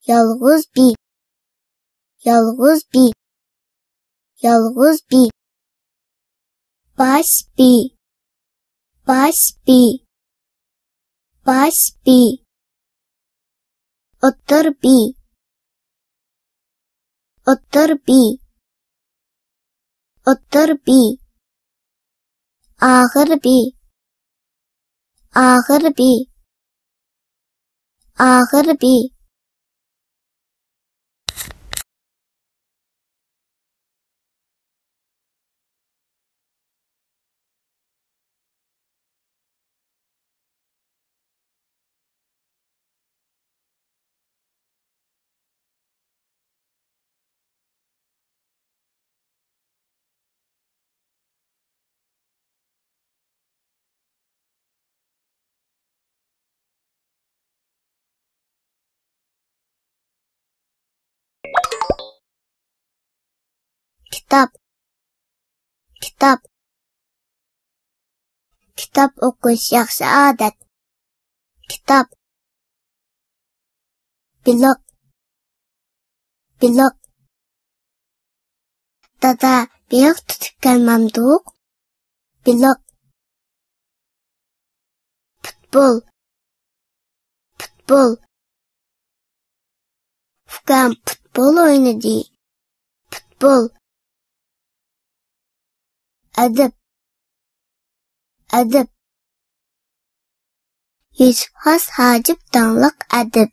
Yalğız bir. Yalğız bir. Yalğız bir. Baş bir. Baş bir. Baş bir. Otur bir. Otur bir. Otur bir. Ağır bir. Ağır bir. Ağır bir. Kitap. Kitap. Kitap okuş yaxşı adət. Kitap. Blok. Blok. Dada, beyaq tutub gəlməmduq. Blok. Futbol. Futbol. Fukam futbol oynadı. Futbol. Adib. Adib. Yusuf Has Hacib danlıq adib.